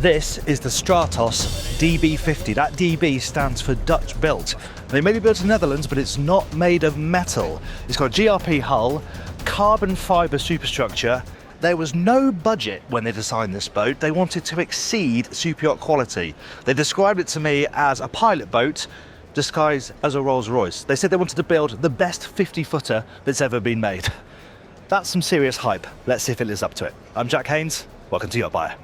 This is the Stratos DB50. That DB stands for Dutch built. They may be built in the Netherlands, but it's not made of metal. It's got a GRP hull, carbon fibre superstructure. There was no budget when they designed this boat. They wanted to exceed super yacht quality. They described it to me as a pilot boat disguised as a Rolls Royce. They said they wanted to build the best 50-footer that's ever been made. That's some serious hype. Let's see if it lives up to it. I'm Jack Haines. Welcome to YachtBuyer.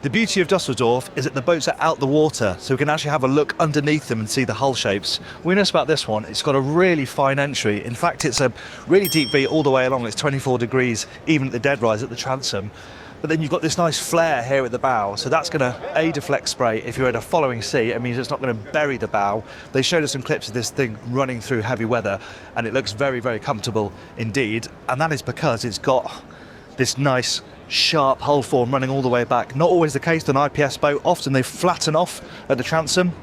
The beauty of Düsseldorf is that the boats are out the water, so we can actually have a look underneath them and see the hull shapes. We notice about this one, it's got a really fine entry. In fact, it's a really deep V all the way along. It's 24 degrees, even at the dead rise at the transom. But then you've got this nice flare here at the bow, so that's going to deflect spray. If you're in a following sea, it means it's not going to bury the bow. They showed us some clips of this thing running through heavy weather, and it looks very, very comfortable indeed. And that is because it's got this nice sharp hull form running all the way back. Not always the case on an IPS boat. Often they flatten off at the transom.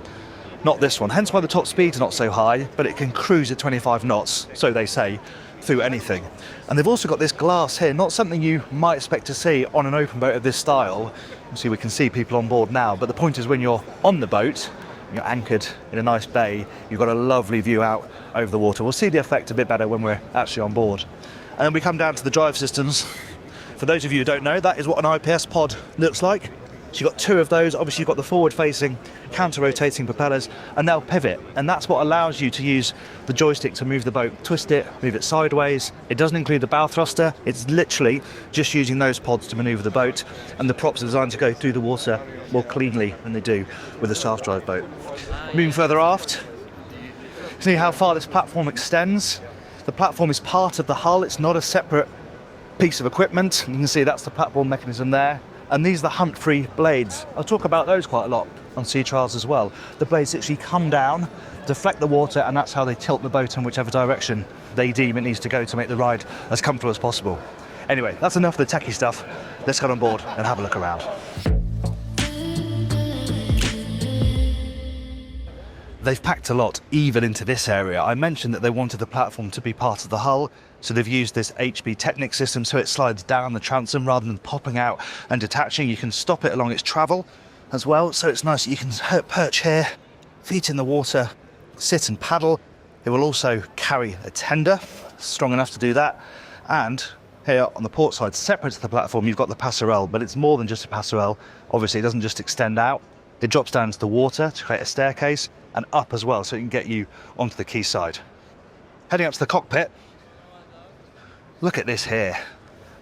Not this one, hence why the top speed's not so high, but it can cruise at 25 knots, so they say, through anything. And they've also got this glass here, not something you might expect to see on an open boat of this style. See, we can see people on board now, but the point is when you're on the boat, you're anchored in a nice bay, you've got a lovely view out over the water. We'll see the effect a bit better when we're actually on board. And then we come down to the drive systems. For those of you who don't know, that is what an IPS pod looks like. So you've got two of those. Obviously you've got the forward-facing, counter-rotating propellers, and they'll pivot. And that's what allows you to use the joystick to move the boat, twist it, move it sideways. It doesn't include the bow thruster. It's literally just using those pods to maneuver the boat. And the props are designed to go through the water more cleanly than they do with a shaft drive boat. Moving further aft, see how far this platform extends. The platform is part of the hull. It's not a separate piece of equipment. You can see that's the platform mechanism there, and these are the hump-free blades. I'll talk about those quite a lot on sea trials as well. The blades actually come down, deflect the water, and that's how they tilt the boat in whichever direction they deem it needs to go to make the ride as comfortable as possible. Anyway, that's enough of the techie stuff. Let's get on board and have a look around. They've packed a lot even into this area. I mentioned that they wanted the platform to be part of the hull, so they've used this HB Technic system so it slides down the transom rather than popping out and detaching. You can stop it along its travel as well, so it's nice that you can perch here, feet in the water, sit and paddle. It will also carry a tender, strong enough to do that. And here on the port side, separate to the platform, you've got the passerelle, but it's more than just a passerelle. Obviously, it doesn't just extend out. It drops down to the water to create a staircase, and up as well, so it can get you onto the quayside. Heading up to the cockpit, look at this here.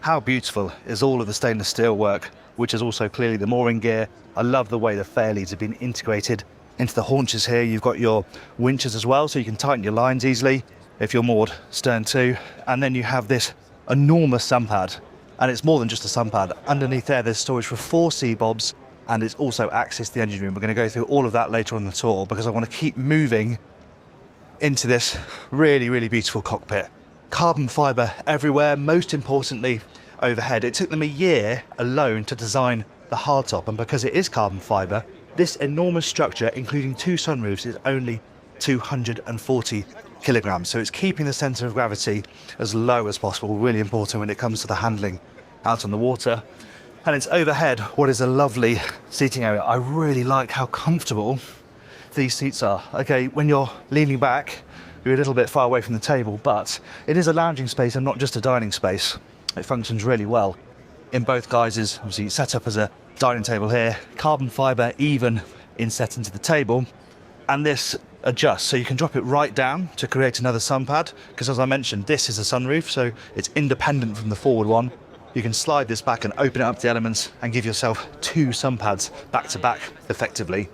How beautiful is all of the stainless steel work, which is also clearly the mooring gear. I love the way the fair leads have been integrated into the haunches here. You've got your winches as well, so you can tighten your lines easily if you're moored stern to. And then you have this enormous sun pad, and it's more than just a sun pad. Underneath there's storage for 4 sea bobs, and it's also access to the engine room. We're going to go through all of that later on the tour because I want to keep moving into this really, really beautiful cockpit. Carbon fibre everywhere, most importantly overhead. It took them a year alone to design the hardtop, and because it is carbon fibre, this enormous structure, including 2 sunroofs, is only 240 kilograms. So it's keeping the centre of gravity as low as possible, really important when it comes to the handling out on the water. And it's overhead what is a lovely seating area. I really like how comfortable these seats are. Okay, when you're leaning back, you're a little bit far away from the table, but it is a lounging space and not just a dining space. It functions really well in both guises. Obviously, it's set up as a dining table here, carbon fibre even inset into the table, and this adjusts, so you can drop it right down to create another sun pad, because as I mentioned, this is a sunroof, so it's independent from the forward one. You can slide this back and open it up to the elements and give yourself 2 sun pads back to back effectively.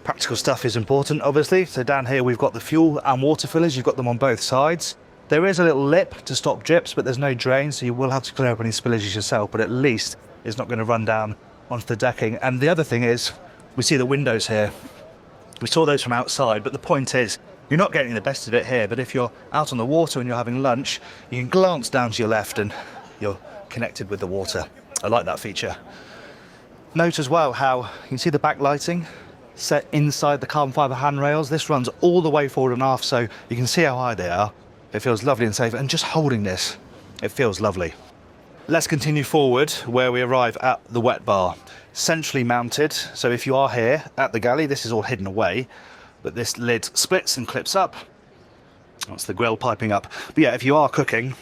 Practical stuff is important, obviously. So down here we've got the fuel and water fillers. You've got them on both sides. There is a little lip to stop drips, but there's no drain, so you will have to clear up any spillages yourself, but at least it's not going to run down onto the decking. And the other thing is, we see the windows here. We saw those from outside, but the point is, you're not getting the best of it here, but if you're out on the water and you're having lunch, you can glance down to your left and you're connected with the water. I like that feature. Note as well how you can see the backlighting set inside the carbon fibre handrails. This runs all the way forward and aft, so you can see how high they are. It feels lovely and safe, and just holding this, it feels lovely. Let's continue forward where we arrive at the wet bar. Centrally mounted, so if you are here at the galley, this is all hidden away, but this lid splits and clips up. That's the grill piping up. But yeah, if you are cooking,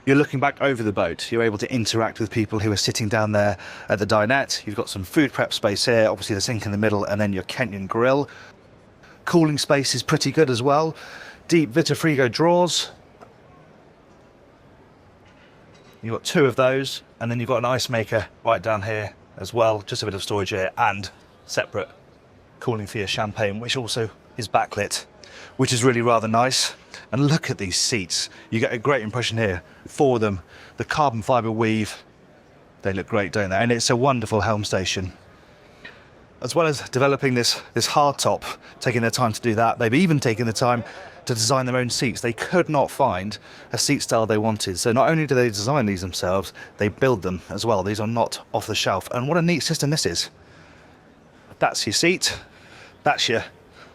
you're looking back over the boat. You're able to interact with people who are sitting down there at the dinette. You've got some food prep space here, obviously the sink in the middle, and then your Kenyan grill. Cooling space is pretty good as well. Deep Vitafrigo drawers. You've got 2 of those, and then you've got an ice maker right down here as well. Just a bit of storage here, and separate cooling for your champagne, which also is backlit, which is really rather nice. And look at these seats. You get a great impression here. For them, the carbon fibre weave, they look great, don't they? And it's a wonderful Helm Station. As well as developing this hardtop, taking their time to do that, they've even taken the time to design their own seats. They could not find a seat style they wanted. So not only do they design these themselves, they build them as well. These are not off the shelf. And what a neat system this is. That's your seat. That's your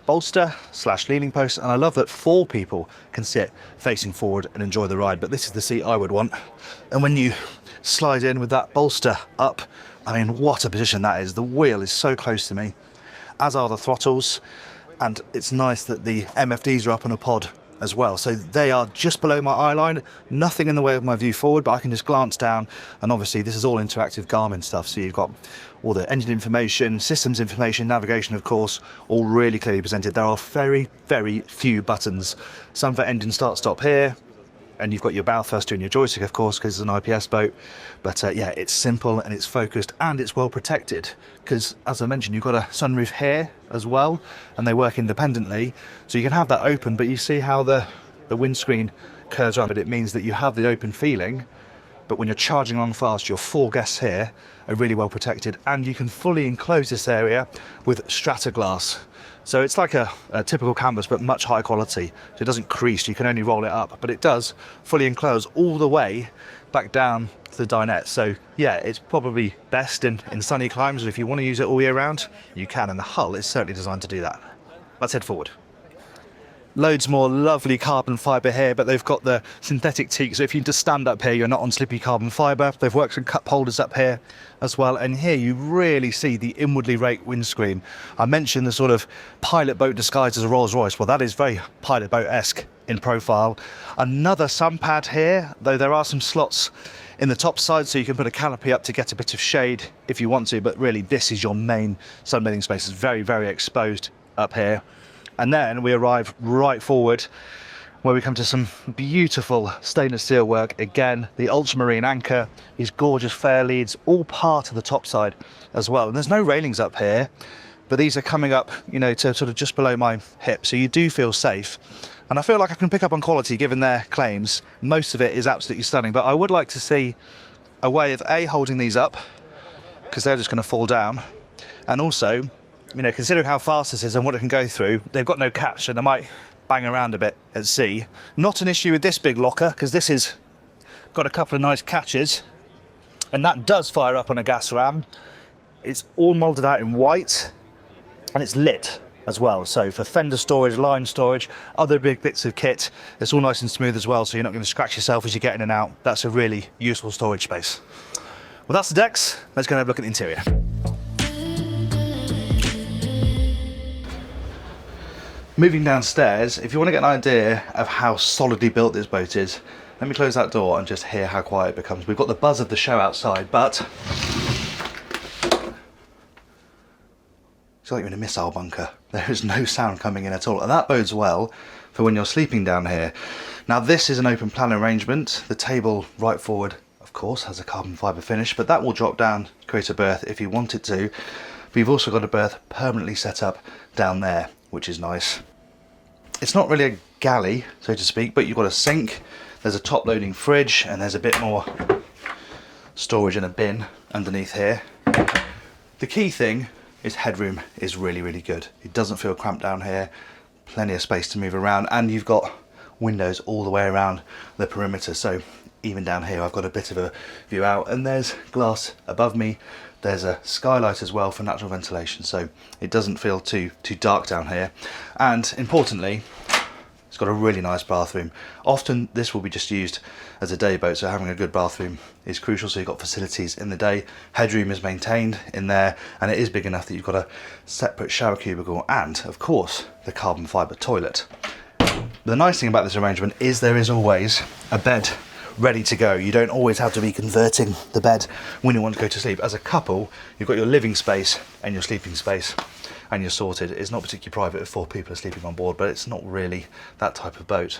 bolster / leaning post, and I love that 4 people can sit facing forward and enjoy the ride, but this is the seat I would want. And when you slide in with that bolster up, I mean, what a position that is. The wheel is so close to me, as are the throttles, and it's nice that the MFDs are up on a pod as well, so they are just below my eye line, nothing in the way of my view forward, but I can just glance down, and obviously this is all interactive Garmin stuff, so you've got all the engine information, systems information, navigation of course, all really clearly presented. There are very, very few buttons, some for engine start stop here, and you've got your bow thruster and your joystick of course because it's an IPS boat, but yeah, it's simple and it's focused and it's well protected because, as I mentioned, you've got a sunroof here as well and they work independently, so you can have that open, but you see how the windscreen curves around, but it means that you have the open feeling, but when you're charging along fast, your 4 guests here are really well protected, and you can fully enclose this area with strata glass. So it's like a typical canvas, but much higher quality. So it doesn't crease, you can only roll it up, but it does fully enclose all the way back down to the dinette. So yeah, it's probably best in sunny climes, and if you want to use it all year round, you can, and the hull is certainly designed to do that. Let's head forward. Loads more lovely carbon fibre here, but they've got the synthetic teak, so if you just stand up here, you're not on slippy carbon fibre. They've worked some cup holders up here as well, and here you really see the inwardly raked windscreen. I mentioned the sort of pilot boat disguised as a Rolls Royce. Well, that is very pilot boat-esque in profile. Another sun pad here, though there are some slots in the top side, so you can put a canopy up to get a bit of shade if you want to, but really this is your main sunbathing space. It's very, very exposed up here. And then we arrive right forward where we come to some beautiful stainless steel work. Again, the ultramarine anchor, these gorgeous fair leads, all part of the top side as well. And there's no railings up here, but these are coming up, you know, to sort of just below my hip. So you do feel safe. And I feel like I can pick up on quality given their claims. Most of it is absolutely stunning, but I would like to see a way of A, holding these up, because they're just going to fall down. And also, you know, considering how fast this is and what it can go through, they've got no catch, so they might bang around a bit at sea. Not an issue with this big locker, because this is got a couple of nice catches, and that does fire up on a gas ram. It's all moulded out in white, and it's lit as well. So for fender storage, line storage, other big bits of kit, it's all nice and smooth as well, so you're not going to scratch yourself as you get in and out. That's a really useful storage space. Well, that's the decks. Let's go and have a look at the interior. Moving downstairs, if you want to get an idea of how solidly built this boat is, let me close that door and just hear how quiet it becomes. We've got the buzz of the show outside, but it's like you're in a missile bunker. There is no sound coming in at all, and that bodes well for when you're sleeping down here. Now this is an open plan arrangement. The table right forward, of course, has a carbon fibre finish, but that will drop down to create a berth if you want it to. But you've also got a berth permanently set up down there, which is nice. It's not really a galley, so to speak, but you've got a sink, there's a top loading fridge, and there's a bit more storage in a bin underneath here. The key thing is headroom is really, really good. It doesn't feel cramped down here, plenty of space to move around, and you've got windows all the way around the perimeter, so even down here I've got a bit of a view out, and there's glass above me there's a skylight as well for natural ventilation, so it doesn't feel too dark down here. And importantly, it's got a really nice bathroom. Often this will be just used as a day boat, so having a good bathroom is crucial. So you've got facilities in the day, headroom is maintained in there, and it is big enough that you've got a separate shower cubicle and, of course, the carbon fibre toilet. The nice thing about this arrangement is there is always a bed ready to go. You don't always have to be converting the bed when you want to go to sleep. As a couple, you've got your living space and your sleeping space, and you're sorted. It's not particularly private if 4 people are sleeping on board, but it's not really that type of boat.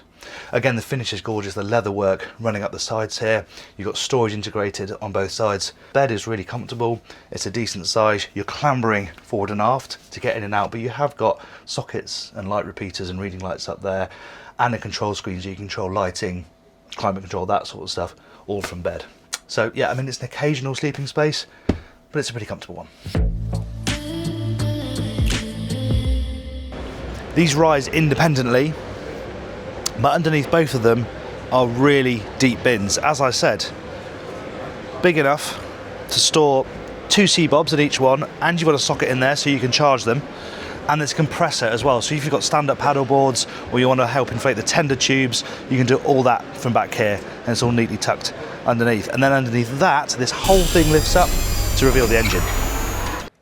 Again, the finish is gorgeous, the leather work running up the sides here. You've got storage integrated on both sides. Bed is really comfortable, it's a decent size. You're clambering forward and aft to get in and out, but you have got sockets and light repeaters and reading lights up there, and a control screen so you can control lighting, climate control, that sort of stuff, all from bed. So yeah, I mean, it's an occasional sleeping space, but it's a pretty comfortable one. These rise independently, but underneath both of them are really deep bins. As I said, big enough to store 2 sea bobs in each one, and you've got a socket in there so you can charge them. And there's a compressor as well, so if you've got stand-up paddle boards or you want to help inflate the tender tubes, you can do all that from back here, and it's all neatly tucked underneath. And then underneath that, this whole thing lifts up to reveal the engine.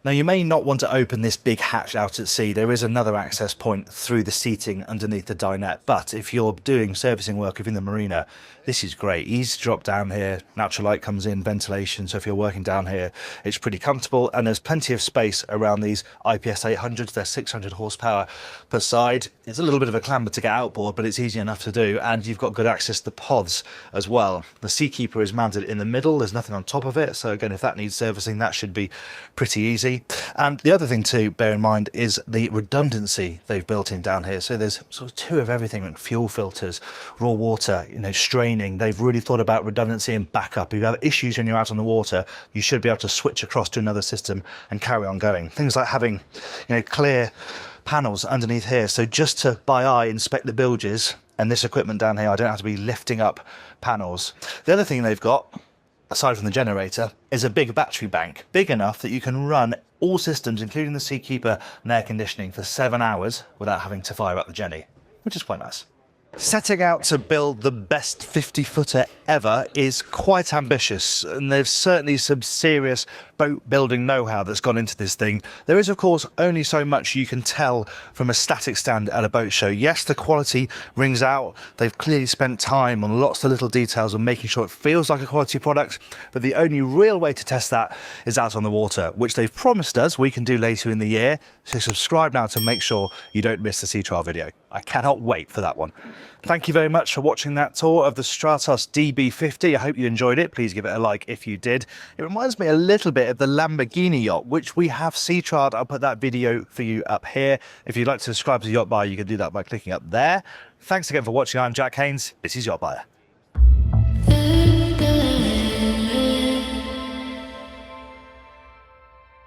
Now, you may not want to open this big hatch out at sea. There is another access point through the seating underneath the dinette, but if you're doing servicing work within the marina, this is great. Easy to drop down here, natural light comes in, ventilation, so if you're working down here, it's pretty comfortable, and there's plenty of space around these IPS 800s. They're 600 horsepower per side. It's a little bit of a clamber to get outboard, but it's easy enough to do, and you've got good access to the pods as well. The Seakeeper is mounted in the middle, there's nothing on top of it, so again, if that needs servicing, that should be pretty easy. And the other thing to bear in mind is the redundancy they've built in down here. So there's sort of 2 of everything, like fuel filters, raw water, straining. They've really thought about redundancy and backup. If you have issues when you're out on the water, you should be able to switch across to another system and carry on going. Things like having, clear panels underneath here. So just to, by eye, inspect the bilges and this equipment down here, I don't have to be lifting up panels. The other thing they've got, aside from the generator, is a big battery bank, big enough that you can run all systems, including the Seakeeper and air conditioning, for 7 hours without having to fire up the Jenny, which is quite nice. Setting out to build the best 50-footer ever is quite ambitious, and there's certainly some serious boat building know-how that's gone into this thing. There is, of course, only so much you can tell from a static stand at a boat show. Yes, the quality rings out. They've clearly spent time on lots of little details on making sure it feels like a quality product, but the only real way to test that is out on the water, which they've promised us we can do later in the year. So subscribe now to make sure you don't miss the sea trial video. I cannot wait for that one. Thank you very much for watching that tour of the Stratos DB50. I hope you enjoyed it. Please give it a like if you did. It reminds me a little bit of the Lamborghini yacht, which we have sea trialed. I'll put that video for you up here. If you'd like to subscribe to YachtBuyer, you can do that by clicking up there. Thanks again for watching. I'm Jack Haines. This is YachtBuyer.